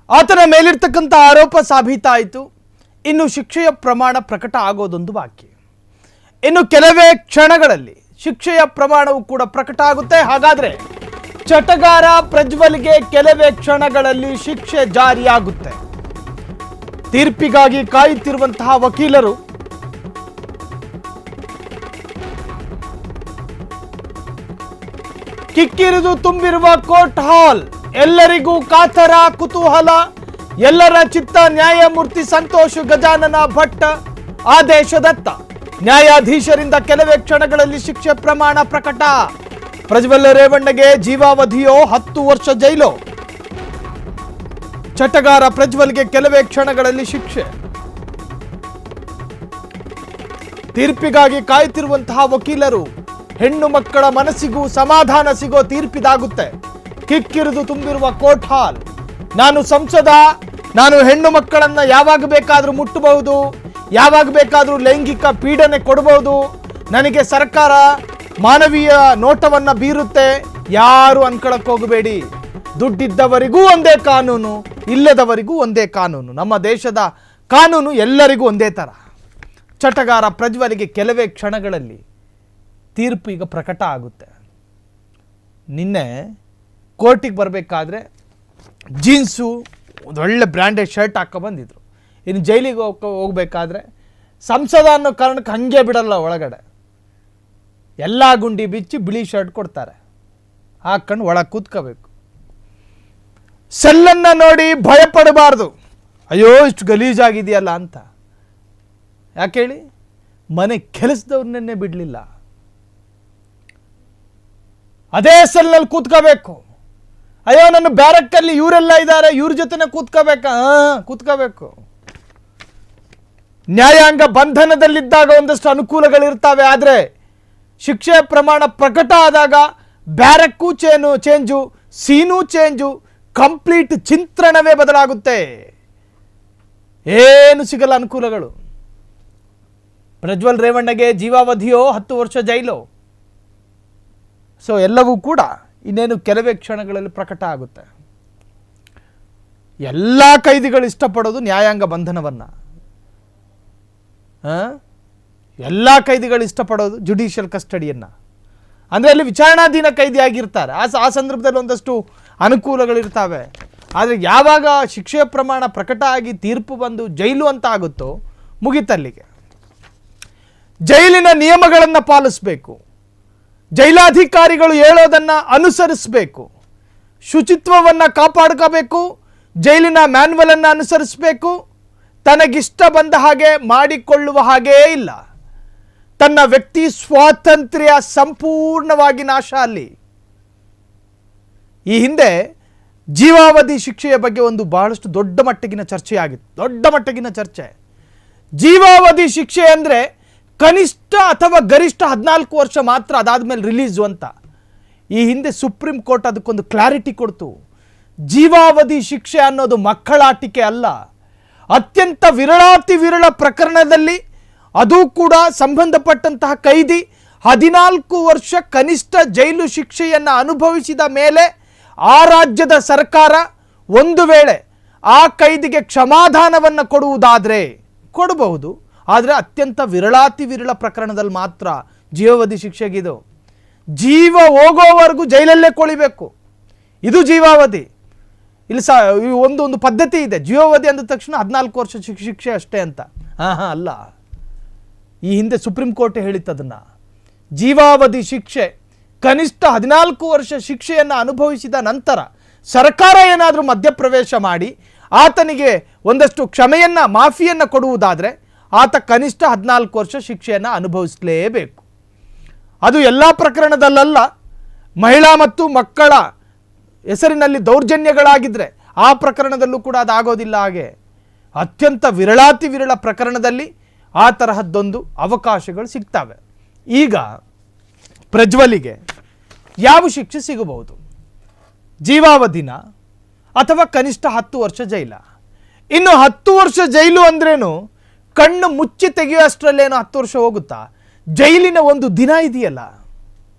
ಆತನ ಮೇಲಿರ್ತಕ್ಕಂಥ ಆರೋಪ ಸಾಬೀತಾಯಿತು. ಇನ್ನು ಶಿಕ್ಷೆಯ ಪ್ರಮಾಣ ಪ್ರಕಟ ಆಗೋದೊಂದು ಬಾಕಿ. ಇನ್ನು ಕೆಲವೇ ಕ್ಷಣಗಳಲ್ಲಿ ಶಿಕ್ಷೆಯ ಪ್ರಮಾಣವು ಕೂಡ ಪ್ರಕಟ ಆಗುತ್ತೆ. ಹಾಗಾದ್ರೆ ಚಟಗಾರ ಪ್ರಜ್ವಲ್ಗೆ ಕೆಲವೇ ಕ್ಷಣಗಳಲ್ಲಿ ಶಿಕ್ಷೆ ಜಾರಿಯಾಗುತ್ತೆ. ತೀರ್ಪಿಗಾಗಿ ಕಾಯುತ್ತಿರುವಂತಹ ವಕೀಲರು ಕಿಕ್ಕಿರಿದು ತುಂಬಿರುವ ಕೋರ್ಟ್ ಹಾಲ್, ಎಲ್ಲರಿಗೂ ಕಾತರ ಕುತೂಹಲ, ಎಲ್ಲರ ಚಿತ್ತ ನ್ಯಾಯಮೂರ್ತಿ ಸಂತೋಷ್ ಗಜಾನನ ಭಟ್ ಆದೇಶದತ್ತ. ನ್ಯಾಯಾಧೀಶರಿಂದ ಕೆಲವೇ ಕ್ಷಣಗಳಲ್ಲಿ ಶಿಕ್ಷೆ ಪ್ರಮಾಣ ಪ್ರಕಟ. ಪ್ರಜ್ವಲ್ ರೇವಣ್ಣಗೆ ಜೀವಾವಧಿಯೋ 10 ವರ್ಷ ಜೈಲು. ಚಟಗಾರ ಪ್ರಜ್ವಲ್ಗೆ ಕೆಲವೇ ಕ್ಷಣಗಳಲ್ಲಿ ಶಿಕ್ಷೆ. ತೀರ್ಪಿಗಾಗಿ ಕಾಯುತ್ತಿರುವಂತಹ ವಕೀಲರು ಹೆಣ್ಣು ಮಕ್ಕಳ ಮನಸ್ಸಿಗೂ ಸಮಾಧಾನ ಸಿಗೋ ತೀರ್ಪಿದಾಗುತ್ತೆ. ಕಿಕ್ಕಿರಿದು ತುಂಬಿರುವ ಕೋರ್ಟ್ ಹಾಲ್. ನಾನು ಸಂಸದ, ನಾನು ಹೆಣ್ಣು ಮಕ್ಕಳನ್ನ ಯಾವಾಗ ಬೇಕಾದ್ರೂ ಮುಟ್ಟಬಹುದು, ಯಾವಾಗ ಬೇಕಾದ್ರೂ ಲೈಂಗಿಕ ಪೀಡನೆ ಕೊಡಬಹುದು, ನನಗೆ ಸರ್ಕಾರ ಮಾನವೀಯ ನೋಟವನ್ನ ಬೀರುತ್ತೆ, ಯಾರು ಅನ್ಕೊಳಕ್ ಹೋಗಬೇಡಿ. ದುಡ್ಡಿದ್ದವರಿಗೂ ಒಂದೇ ಕಾನೂನು, ಇಲ್ಲದವರಿಗೂ ಒಂದೇ ಕಾನೂನು. ನಮ್ಮ ದೇಶದ ಕಾನೂನು ಎಲ್ಲರಿಗೂ ಒಂದೇ ತರ. ಚಟಗಾರ ಪ್ರಜ್ವಲ್ಗೆ ಕೆಲವೇ ಕ್ಷಣಗಳಲ್ಲಿ ತೀರ್ಪು ಈಗ ಪ್ರಕಟ ಆಗುತ್ತೆ. ನಿನ್ನೆ ಕೋರ್ಟಿಗೆ ಬರಬೇಕಾದ್ರೆ ಜೀನ್ಸು ಒಂದು ಒಳ್ಳೆ ಬ್ರ್ಯಾಂಡೆಡ್ ಶರ್ಟ್ ಹಾಕೊ ಬಂದಿದ್ರು. ಇನ್ನು ಜೈಲಿಗೆ ಹೋಗ್ಬೇಕಾದ್ರೆ ಸಂಸದ ಅನ್ನೋ ಕಾರಣಕ್ಕೆ ಹಂಗೆ ಬಿಡಲ್ಲ, ಒಳಗಡೆ ಎಲ್ಲ ಗುಂಡಿ ಬಿಚ್ಚಿ ಬಿಳಿ ಶರ್ಟ್ ಕೊಡ್ತಾರೆ, ಹಾಕೊಂಡು ಒಳಗೆ ಕೂತ್ಕೋಬೇಕು. ಸೆಲ್ಲನ್ನು ನೋಡಿ ಭಯ ಪಡಬಾರ್ದು, ಅಯ್ಯೋ ಇಷ್ಟು ಗಲೀಜಾಗಿದೆಯಲ್ಲ ಅಂತ. ಯಾಕೆ ಹೇಳಿ? ಮನೆ ಕೆಲಸದವ್ರನ್ನೇ ಬಿಡಲಿಲ್ಲ, ಅದೇ ಸೆಲ್ನಲ್ಲಿ ಕೂತ್ಕೋಬೇಕು. ಅಯ್ಯೋ ನನ್ನ ಬ್ಯಾರಕ್ಕಲ್ಲಿ ಇವರೆಲ್ಲ ಇದ್ದಾರೆ, ಇವ್ರ ಜೊತೆನೆ ಕೂತ್ಕೋಬೇಕು. ನ್ಯಾಯಾಂಗ ಬಂಧನದಲ್ಲಿದ್ದಾಗ ಒಂದಷ್ಟು ಅನುಕೂಲಗಳಿರ್ತವೆ, ಆದರೆ ಶಿಕ್ಷೆ ಪ್ರಮಾಣ ಪ್ರಕಟ ಆದಾಗ ಬ್ಯಾರಕ್ಕೂ ಚೇಂಜು, ಸೀನೂ ಚೇಂಜು, ಕಂಪ್ಲೀಟ್ ಚಿತ್ರಣವೇ ಬದಲಾಗುತ್ತೆ. ಏನು ಸಿಗಲ್ಲ ಅನುಕೂಲಗಳು. ಪ್ರಜ್ವಲ್ ರೇವಣ್ಣಗೆ ಜೀವಾವಧಿಯೋ 10 ವರ್ಷ ಜೈಲು. ಸೊ ಎಲ್ಲವೂ ಕೂಡ ಇನ್ನೇನು ಕೆಲವೇ ಕ್ಷಣಗಳಲ್ಲಿ ಪ್ರಕಟ ಆಗುತ್ತೆ. ಎಲ್ಲ ಕೈದಿಗಳು ಇಷ್ಟಪಡೋದು ನ್ಯಾಯಾಂಗ ಬಂಧನವನ್ನ. ಎಲ್ಲ ಕೈದಿಗಳು ಇಷ್ಟಪಡೋದು ಜುಡಿಷಿಯಲ್ ಕಸ್ಟಡಿಯನ್ನ. ಅಂದರೆ ಅಲ್ಲಿ ವಿಚಾರಣಾಧೀನ ಕೈದಿಯಾಗಿರ್ತಾರೆ, ಆ ಸಂದರ್ಭದಲ್ಲಿ ಒಂದಷ್ಟು ಅನುಕೂಲಗಳಿರ್ತವೆ. ಆದರೆ ಯಾವಾಗ ಶಿಕ್ಷೆಯ ಪ್ರಮಾಣ ಪ್ರಕಟ ಆಗಿ ತೀರ್ಪು ಬಂದು ಜೈಲು ಅಂತ ಆಗುತ್ತೋ ಮುಗಿತಲ್ಲಿಗೆ. ಜೈಲಿನ ನಿಯಮಗಳನ್ನು ಪಾಲಿಸಬೇಕು, ಜೈಲಾಧಿಕಾರಿಗಳು ಹೇಳೋದನ್ನು ಅನುಸರಿಸಬೇಕು, ಶುಚಿತ್ವವನ್ನು ಕಾಪಾಡ್ಕೋಬೇಕು, ಜೈಲಿನ ಮ್ಯಾನ್ಯುವಲನ್ನು ಅನುಸರಿಸಬೇಕು. ತನಗಿಷ್ಟ ಬಂದ ಹಾಗೆ ಮಾಡಿಕೊಳ್ಳುವ ಹಾಗೇ ಇಲ್ಲ. ತನ್ನ ವ್ಯಕ್ತಿ ಸ್ವಾತಂತ್ರ್ಯ ಸಂಪೂರ್ಣವಾಗಿ ನಾಶ ಅಲ್ಲಿ. ಈ ಹಿಂದೆ ಜೀವಾವಧಿ ಶಿಕ್ಷೆಯ ಬಗ್ಗೆ ಒಂದು ಬಹಳಷ್ಟು ದೊಡ್ಡ ಮಟ್ಟಿಗಿನ ಚರ್ಚೆಯಾಗಿತ್ತು. ದೊಡ್ಡ ಮಟ್ಟಿಗಿನ ಚರ್ಚೆ. ಜೀವಾವಧಿ ಶಿಕ್ಷೆ ಅಂದರೆ ಕನಿಷ್ಠ ಅಥವಾ ಗರಿಷ್ಠ 14 ವರ್ಷ ಮಾತ್ರ, ಅದಾದ್ಮೇಲೆ ರಿಲೀಸು ಅಂತ. ಈ ಹಿಂದೆ ಸುಪ್ರೀಂ ಕೋರ್ಟ್ ಅದಕ್ಕೊಂದು ಕ್ಲಾರಿಟಿ ಕೊಡ್ತು. ಜೀವಾವಧಿ ಶಿಕ್ಷೆ ಅನ್ನೋದು ಮಕ್ಕಳಾಟಿಕೆ ಅಲ್ಲ. ಅತ್ಯಂತ ವಿರಳಾತಿ ವಿರಳ ಪ್ರಕರಣದಲ್ಲಿ, ಅದು ಕೂಡ ಸಂಬಂಧಪಟ್ಟಂತಹ ಕೈದಿ 14 ವರ್ಷ ಕನಿಷ್ಠ ಜೈಲು ಶಿಕ್ಷೆಯನ್ನು ಅನುಭವಿಸಿದ ಮೇಲೆ ಆ ರಾಜ್ಯದ ಸರ್ಕಾರ ಒಂದು ವೇಳೆ ಆ ಕೈದಿಗೆ ಕ್ಷಮಾದಾನವನ್ನು ಕೊಡುವುದಾದರೆ ಕೊಡಬಹುದು. ಆದರೆ ಅತ್ಯಂತ ವಿರಳಾತಿ ವಿರಳ ಪ್ರಕರಣದಲ್ಲಿ ಮಾತ್ರ ಜೀವಾವಧಿ ಶಿಕ್ಷೆಗಿದು. ಜೀವ ಹೋಗೋವರೆಗೂ ಜೈಲಲ್ಲೇ ಕೊಳಿಬೇಕು, ಇದು ಜೀವಾವಧಿ. ಇಲ್ಲಿ ಒಂದು ಪದ್ಧತಿ ಇದೆ, ಜೀವಾವಧಿ ಅಂದ ತಕ್ಷಣ 14 ವರ್ಷ ಶಿಕ್ಷೆ ಅಷ್ಟೇ ಅಂತ. ಅಲ್ಲ, ಈ ಹಿಂದೆ ಸುಪ್ರೀಂ ಕೋರ್ಟ್ ಹೇಳಿತ್ತದನ್ನು. ಜೀವಾವಧಿ ಶಿಕ್ಷೆ ಕನಿಷ್ಠ 14 ವರ್ಷ ಶಿಕ್ಷೆಯನ್ನು ಅನುಭವಿಸಿದ ನಂತರ ಸರ್ಕಾರ ಏನಾದರೂ ಮಧ್ಯಪ್ರವೇಶ ಮಾಡಿ ಆತನಿಗೆ ಒಂದಷ್ಟು ಕ್ಷಮೆಯನ್ನು ಮಾಫಿಯನ್ನು ಕೊಡುವುದಾದರೆ ಆತ ಕನಿಷ್ಠ 14 ವರ್ಷ ಶಿಕ್ಷೆಯನ್ನು ಅನುಭವಿಸಲೇಬೇಕು. ಅದು ಎಲ್ಲ ಪ್ರಕರಣದಲ್ಲ. ಮಹಿಳಾ ಮತ್ತು ಮಕ್ಕಳ ಹೆಸರಿನಲ್ಲಿ ದೌರ್ಜನ್ಯಗಳಾಗಿದ್ದರೆ ಆ ಪ್ರಕರಣದಲ್ಲೂ ಕೂಡ ಅದಾಗೋದಿಲ್ಲ. ಹಾಗೆ ಅತ್ಯಂತ ವಿರಳಾತಿ ವಿರಳ ಪ್ರಕರಣದಲ್ಲಿ ಆ ತರಹದ್ದೊಂದು ಅವಕಾಶಗಳು ಸಿಗ್ತವೆ. ಈಗ ಪ್ರಜ್ವಲಿಗೆ ಯಾವ ಶಿಕ್ಷೆ ಸಿಗಬಹುದು? ಜೀವಾವಧಿನ ಅಥವಾ ಕನಿಷ್ಠ 10 ವರ್ಷ ಜೈಲ? ಇನ್ನು 10 ವರ್ಷ ಜೈಲು ಅಂದ್ರೇನು, ಕಣ್ಣು ಮುಚ್ಚಿ ತೆಗೆಯುವಷ್ಟರಲ್ಲೇನೋ 10 ವರ್ಷ ಹೋಗುತ್ತಾ? ಜೈಲಿನ ಒಂದು ದಿನ ಇದೆಯಲ್ಲ,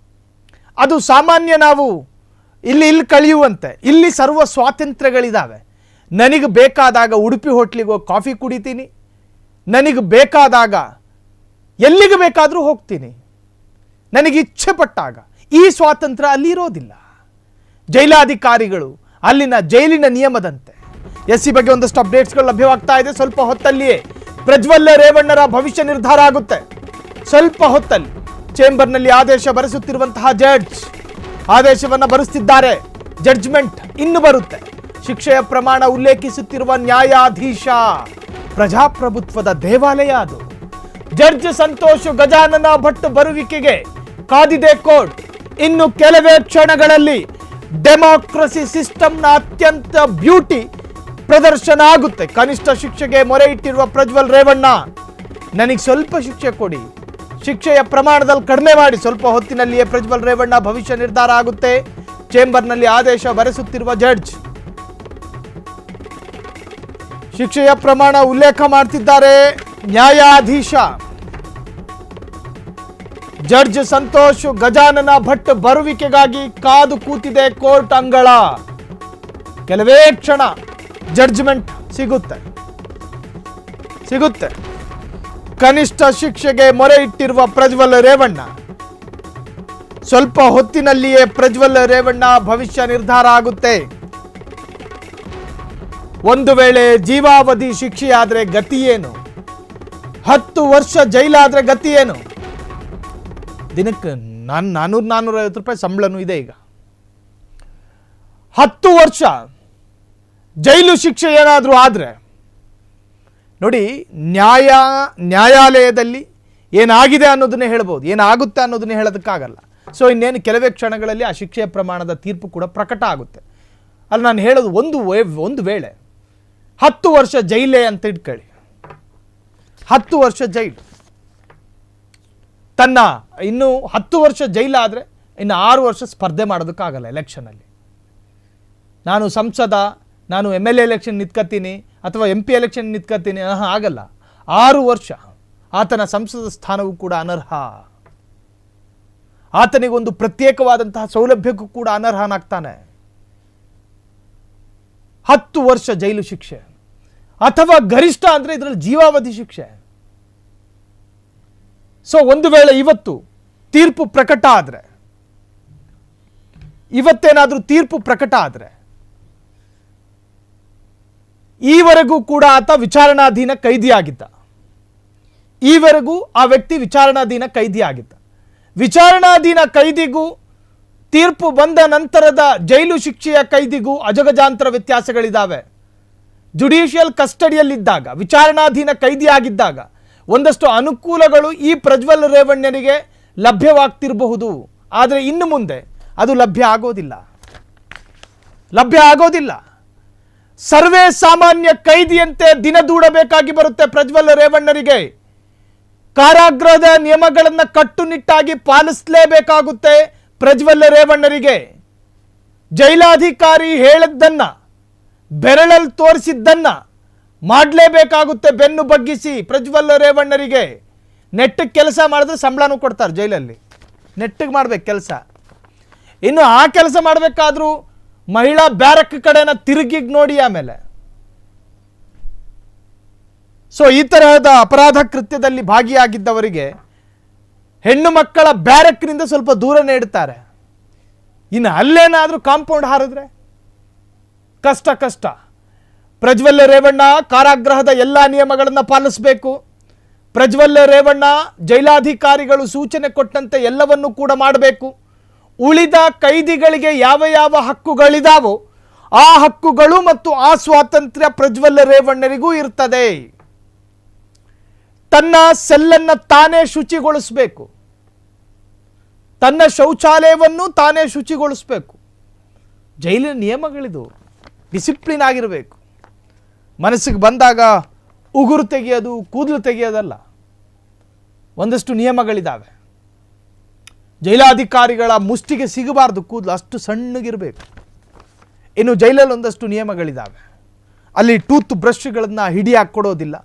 ಅದು ಸಾಮಾನ್ಯ ನಾವು ಇಲ್ಲಿ ಕಳೆಯುವಂತೆ. ಇಲ್ಲಿ ಸರ್ವ ಸ್ವಾತಂತ್ರ್ಯಗಳಿದ್ದಾವೆ. ನನಗೆ ಬೇಕಾದಾಗ ಉಡುಪಿ ಹೋಟ್ಲಿಗೆ ಹೋಗಿ ಕಾಫಿ ಕುಡಿತೀನಿ, ನನಗೆ ಬೇಕಾದಾಗ ಎಲ್ಲಿಗೆ ಬೇಕಾದರೂ ಹೋಗ್ತೀನಿ, ನನಗೆ ಇಚ್ಛೆ ಪಟ್ಟಾಗ. ಈ ಸ್ವಾತಂತ್ರ್ಯ ಅಲ್ಲಿ ಇರೋದಿಲ್ಲ. ಜೈಲಾಧಿಕಾರಿಗಳು ಅಲ್ಲಿನ ಜೈಲಿನ ನಿಯಮದಂತೆ. ಈ ಬಗ್ಗೆ ಒಂದಷ್ಟು ಅಪ್ಡೇಟ್ಸ್ಗಳು ಲಭ್ಯವಾಗ್ತಾ ಇದೆ. ಸ್ವಲ್ಪ ಹೊತ್ತಲ್ಲಿಯೇ ಪ್ರಜ್ವಲ್ ರೇವಣ್ಣರ ಭವಿಷ್ಯ ನಿರ್ಧಾರ ಆಗುತ್ತೆ. ಸ್ವಲ್ಪ ಹೊತ್ತಲ್ಲಿ ಚೇಂಬರ್ನಲ್ಲಿ ಆದೇಶ ಬರೆಸುತ್ತಿರುವಂತಹ ಜಡ್ಜ್ ಆದೇಶವನ್ನು ಬರೆಸುತ್ತಿದ್ದಾರೆ. ಜಡ್ಜ್ಮೆಂಟ್ ಇನ್ನು ಬರುತ್ತೆ. ಶಿಕ್ಷೆಯ ಪ್ರಮಾಣ ಉಲ್ಲೇಖಿಸುತ್ತಿರುವ ನ್ಯಾಯಾಧೀಶ. ಪ್ರಜಾಪ್ರಭುತ್ವದ ದೇವಾಲಯ ಅದು. ಜಡ್ಜ್ ಸಂತೋಷ್ ಗಜಾನನ ಭಟ್ ಬರುವಿಕೆಗೆ ಕಾದಿದೆ ಕೋರ್ಟ್. ಇನ್ನು ಕೆಲವೇ ಕ್ಷಣಗಳಲ್ಲಿ ಡೆಮಾಕ್ರಸಿ ಸಿಸ್ಟಮ್ನ ಅತ್ಯಂತ ಬ್ಯೂಟಿ ಪ್ರದರ್ಶನ ಆಗುತ್ತೆ. ಕನಿಷ್ಠ ಶಿಕ್ಷೆಗೆ ಮೊರೆ ಇಟ್ಟಿರುವ ಪ್ರಜ್ವಲ್ ರೇವಣ್ಣ, ನನಗೆ ಸ್ವಲ್ಪ ಶಿಕ್ಷೆ ಕೊಡಿ, ಶಿಕ್ಷೆಯ ಪ್ರಮಾಣದಲ್ಲಿ ಕಡಿಮೆ ಮಾಡಿ. ಸ್ವಲ್ಪ ಹೊತ್ತಿನಲ್ಲಿಯೇ ಪ್ರಜ್ವಲ್ ರೇವಣ್ಣ ಭವಿಷ್ಯ ನಿರ್ಧಾರ ಆಗುತ್ತೆ. ಚೇಂಬರ್ನಲ್ಲಿ ಆದೇಶ ಬರೆಸುತ್ತಿರುವ ಜಡ್ಜ್ ಶಿಕ್ಷೆಯ ಪ್ರಮಾಣ ಉಲ್ಲೇಖ ಮಾಡ್ತಿದ್ದಾರೆ ನ್ಯಾಯಾಧೀಶ. ಜಡ್ಜ್ ಸಂತೋಷ್ ಗಜಾನನ ಭಟ್ ಬರುವಿಕೆಗಾಗಿ ಕಾದು ಕೂತಿದೆ ಕೋರ್ಟ್ ಅಂಗಳ. ಕೆಲವೇ ಕ್ಷಣ ಜಡ್ಜ್ಮೆಂಟ್ ಸಿಗುತ್ತೆ. ಕನಿಷ್ಠ ಶಿಕ್ಷೆಗೆ ಮೊರೆ ಇಟ್ಟಿರುವ ಪ್ರಜ್ವಲ್ ರೇವಣ್ಣ, ಸ್ವಲ್ಪ ಹೊತ್ತಿನಲ್ಲಿಯೇ ಪ್ರಜ್ವಲ್ ರೇವಣ್ಣ ಭವಿಷ್ಯ ನಿರ್ಧಾರ ಆಗುತ್ತೆ. ಒಂದು ವೇಳೆ ಜೀವಾವಧಿ ಶಿಕ್ಷೆಯಾದ್ರೆ ಗತಿ ಏನು? 10 ವರ್ಷ ಜೈಲಾದ್ರೆ ಗತಿ ಏನು? ದಿನಕ್ಕೆ 400-450 ರೂಪಾಯಿ ಸಂಬಳನೂ ಇದೆ ಈಗ. 10 ವರ್ಷ ಜೈಲು ಶಿಕ್ಷೆ ಏನಾದರೂ ಆದರೆ ನೋಡಿ, ನ್ಯಾಯಾಲಯದಲ್ಲಿ ಏನಾಗಿದೆ ಅನ್ನೋದನ್ನೇ ಹೇಳ್ಬೋದು, ಏನಾಗುತ್ತೆ ಅನ್ನೋದನ್ನೇ ಹೇಳೋದಕ್ಕಾಗಲ್ಲ. ಸೊ ಇನ್ನೇನು ಕೆಲವೇ ಕ್ಷಣಗಳಲ್ಲಿ ಆ ಶಿಕ್ಷೆಯ ಪ್ರಮಾಣದ ತೀರ್ಪು ಕೂಡ ಪ್ರಕಟ ಆಗುತ್ತೆ. ಅಲ್ಲಿ ನಾನು ಹೇಳೋದು ಒಂದು ವೇಳೆ 10 ವರ್ಷ ಜೈಲೇ ಅಂತ ಇಟ್ಕೊಳ್ಳಿ, 10 ವರ್ಷ ಜೈಲು, ಇನ್ನು 10 ವರ್ಷ ಜೈಲಾದರೆ ಇನ್ನು 6 ವರ್ಷ ಸ್ಪರ್ಧೆ ಮಾಡೋದಕ್ಕಾಗಲ್ಲ ಎಲೆಕ್ಷನಲ್ಲಿ. ನಾನು ಸಂಸದ, ನಾನು MLA ಎಲೆಕ್ಷನ್ ನಿಂತ್ಕೊತೀನಿ ಅಥವಾ MP ಎಲೆಕ್ಷನ್ ನಿಂತ್ಕೊತೀನಿ, ಆಗಲ್ಲ. 6 ವರ್ಷ ಆತನ ಸಂಸದ ಸ್ಥಾನವೂ ಕೂಡ ಅನರ್ಹ. ಆತನಿಗೊಂದು ಪ್ರತ್ಯೇಕವಾದಂತಹ ಸೌಲಭ್ಯಕ್ಕೂ ಕೂಡ ಅನರ್ಹನಾಗ್ತಾನೆ. 10 ವರ್ಷ ಜೈಲು ಶಿಕ್ಷೆ ಅಥವಾ ಗರಿಷ್ಠ ಅಂದರೆ ಇದರಲ್ಲಿ ಜೀವಾವಧಿ ಶಿಕ್ಷೆ. ಸೊ ಒಂದು ವೇಳೆ ಇವತ್ತು ತೀರ್ಪು ಪ್ರಕಟ ಆದರೆ, ಇವತ್ತೇನಾದರೂ ತೀರ್ಪು ಪ್ರಕಟ ಆದರೆ, ಈವರೆಗೂ ಕೂಡ ಆತ ವಿಚಾರಣಾಧೀನ ಕೈದಿಯಾಗಿದ್ದ. ಈವರೆಗೂ ಆ ವ್ಯಕ್ತಿ ವಿಚಾರಣಾಧೀನ ಕೈದಿಯಾಗಿದ್ದ. ವಿಚಾರಣಾಧೀನ ಕೈದಿಗೂ ತೀರ್ಪು ಬಂದ ನಂತರದ ಜೈಲು ಶಿಕ್ಷೆಯ ಕೈದಿಗೂ ಅಜಗಜಾಂತರ ವ್ಯತ್ಯಾಸಗಳಿದ್ದಾವೆ. ಜುಡಿಷಿಯಲ್ ಕಸ್ಟಡಿಯಲ್ಲಿದ್ದಾಗ, ವಿಚಾರಣಾಧೀನ ಕೈದಿಯಾಗಿದ್ದಾಗ ಒಂದಷ್ಟು ಅನುಕೂಲಗಳು ಈ ಪ್ರಜ್ವಲ್ ರೇವಣ್ಣನಿಗೆ ಲಭ್ಯವಾಗ್ತಿರಬಹುದು. ಆದರೆ ಇನ್ನು ಮುಂದೆ ಅದು ಲಭ್ಯ ಆಗೋದಿಲ್ಲ. ಸರ್ವೇ ಸಾಮಾನ್ಯ ಕೈದಿಯಂತೆ ದಿನ ದೂಡಬೇಕಾಗಿ ಬರುತ್ತೆ ಪ್ರಜ್ವಲ್ ರೇವಣ್ಣರಿಗೆ. ಕಾರಾಗೃಹದ ನಿಯಮಗಳನ್ನು ಕಟ್ಟುನಿಟ್ಟಾಗಿ ಪಾಲಿಸಲೇಬೇಕಾಗುತ್ತೆ ಪ್ರಜ್ವಲ್ ರೇವಣ್ಣರಿಗೆ. ಜೈಲಾಧಿಕಾರಿ ಹೇಳಿದ್ದನ್ನ, ಬೆರಳಲ್ಲಿ ತೋರಿಸಿದ್ದನ್ನ ಮಾಡಲೇಬೇಕಾಗುತ್ತೆ ಬೆನ್ನು ಬಗ್ಗಿಸಿ ಪ್ರಜ್ವಲ್ ರೇವಣ್ಣರಿಗೆ. ನೆಟ್ಟಿಗೆ ಕೆಲಸ ಮಾಡಿದ್ರೆ ಸಂಬಳನೂ ಕೊಡ್ತಾರೆ ಜೈಲಲ್ಲಿ. ನೆಟ್ಟಿಗೆ ಮಾಡ್ಬೇಕು ಕೆಲಸ. ಇನ್ನು ಆ ಕೆಲಸ ಮಾಡಬೇಕಾದ್ರೂ ಮಹಿಳಾ ಬ್ಯಾರಕ್ ಕಡೆನ ತಿರುಗಿ ನೋಡಿ ಆಮೇಲೆ. ಸೊ ಈ ತರಹದ ಅಪರಾಧ ಕೃತ್ಯದಲ್ಲಿ ಭಾಗಿಯಾಗಿದ್ದವರಿಗೆ ಹೆಣ್ಣು ಮಕ್ಕಳ ಬ್ಯಾರಕ್ನಿಂದ ಸ್ವಲ್ಪ ದೂರನೇ ಇಡ್ತಾರೆ. ಇನ್ನು ಅಲ್ಲೇನಾದರೂ ಕಾಂಪೌಂಡ್ ಹಾರಿದ್ರೆ ಕಷ್ಟ. ಪ್ರಜ್ವಲ್ ರೇವಣ್ಣ ಕಾರಾಗೃಹದ ಎಲ್ಲ ನಿಯಮಗಳನ್ನು ಪಾಲಿಸಬೇಕು. ಪ್ರಜ್ವಲ್ ರೇವಣ್ಣ ಜೈಲಾಧಿಕಾರಿಗಳು ಸೂಚನೆ ಕೊಟ್ಟಂತೆ ಎಲ್ಲವನ್ನೂ ಕೂಡ ಮಾಡಬೇಕು. ಉಳಿದ ಕೈದಿಗಳಿಗೆ ಯಾವ ಹಕ್ಕುಗಳಿದಾವೋ ಆ ಹಕ್ಕುಗಳು ಮತ್ತು ಆ ಸ್ವಾತಂತ್ರ್ಯ ಪ್ರಜ್ವಲ್ ರೇವಣ್ಣರಿಗೂ ಇರ್ತದೆ. ತನ್ನ ಸೆಲ್ಲನ್ನು ತಾನೇ ಶುಚಿಗೊಳಿಸಬೇಕು, ತನ್ನ ಶೌಚಾಲಯವನ್ನು ತಾನೇ ಶುಚಿಗೊಳಿಸಬೇಕು. ಜೈಲಿನ ನಿಯಮಗಳಿದು. ಡಿಸಿಪ್ಲಿನ್ ಆಗಿರಬೇಕು. ಮನಸ್ಸಿಗೆ ಬಂದಾಗ ಉಗುರು ತೆಗೆಯೋದು, ಕೂದಲು ತೆಗೆಯೋದಲ್ಲ. ಒಂದಷ್ಟು ನಿಯಮಗಳಿದ್ದಾವೆ. ಜೈಲಾಧಿಕಾರಿಗಳ ಮುಷ್ಟಿಗೆ ಸಿಗಬಾರ್ದು ಕೂದಲು, ಅಷ್ಟು ಸಣ್ಣಗಿರಬೇಕು. ಇನ್ನು ಜೈಲಲ್ಲಿ ಒಂದಷ್ಟು ನಿಯಮಗಳಿದ್ದಾವೆ. ಅಲ್ಲಿ ಟೂತ್ ಬ್ರಷ್ಗಳನ್ನು ಹಿಡಿಯಾಗಿ ಕೊಡೋದಿಲ್ಲ.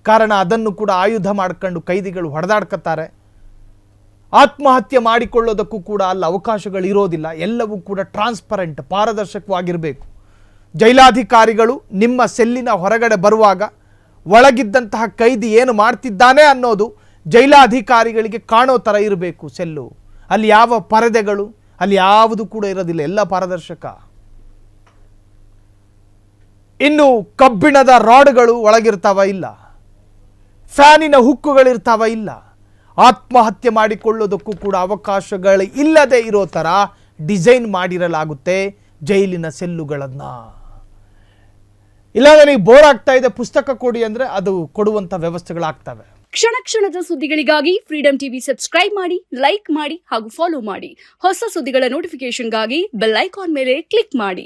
ಕಾರಣ ಅದನ್ನು ಕೂಡ ಆಯುಧ ಮಾಡ್ಕೊಂಡು ಕೈದಿಗಳು ಹೊಡೆದಾಡ್ಕೊತಾರೆ. ಆತ್ಮಹತ್ಯೆ ಮಾಡಿಕೊಳ್ಳೋದಕ್ಕೂ ಕೂಡ ಅಲ್ಲಿ ಅವಕಾಶಗಳು ಇರೋದಿಲ್ಲ. ಎಲ್ಲವೂ ಕೂಡ ಟ್ರಾನ್ಸ್ಪರೆಂಟ್, ಪಾರದರ್ಶಕವಾಗಿರಬೇಕು. ಜೈಲಾಧಿಕಾರಿಗಳು ನಿಮ್ಮ ಸೆಲ್ಲಿನ ಹೊರಗಡೆ ಬರುವಾಗ ಒಳಗಿದ್ದಂತಹ ಕೈದಿ ಏನು ಮಾಡ್ತಿದ್ದಾನೆ ಅನ್ನೋದು ಜೈಲಾಧಿಕಾರಿಗಳಿಗೆ ಕಾಣೋ ಥರ ಇರಬೇಕು ಸೆಲ್ಲು. ಅಲ್ಲಿ ಯಾವ ಪರದೆಗಳು, ಅಲ್ಲಿ ಯಾವುದು ಕೂಡ ಇರೋದಿಲ್ಲ, ಎಲ್ಲ ಪಾರದರ್ಶಕ. ಇನ್ನು ಕಬ್ಬಿಣದ ರಾಡ್ಗಳು ಒಳಗಿರ್ತಾವ ಇಲ್ಲ, ಫ್ಯಾನಿನ ಹುಕ್ಕುಗಳಿರ್ತಾವ ಇಲ್ಲ, ಆತ್ಮಹತ್ಯೆ ಮಾಡಿಕೊಳ್ಳೋದಕ್ಕೂ ಕೂಡ ಅವಕಾಶಗಳು ಇಲ್ಲದೆ ಇರೋ ಥರ ಡಿಸೈನ್ ಮಾಡಿರಲಾಗುತ್ತೆ ಜೈಲಿನ ಸೆಲ್ಲುಗಳನ್ನು. ಇಲ್ಲ ನನಗೆ ಬೋರ್ ಆಗ್ತಾ ಇದೆ, ಪುಸ್ತಕ ಕೊಡಿ ಅಂದರೆ ಅದು ಕೊಡುವಂಥ ವ್ಯವಸ್ಥೆಗಳಾಗ್ತವೆ. ಕ್ಷಣ ಕ್ಷಣದ ಸುದ್ದಿಗಳಿಗಾಗಿ ಫ್ರೀಡಂ ಟಿವಿ ಸಬ್ಸ್ಕ್ರೈಬ್ ಮಾಡಿ, ಲೈಕ್ ಮಾಡಿ ಹಾಗೂ ಫಾಲೋ ಮಾಡಿ. ಹೊಸ ಸುದ್ದಿಗಳ ನೋಟಿಫಿಕೇಶನ್ಗಾಗಿ ಬೆಲ್ ಐಕಾನ್ ಮೇಲೆ ಕ್ಲಿಕ್ ಮಾಡಿ.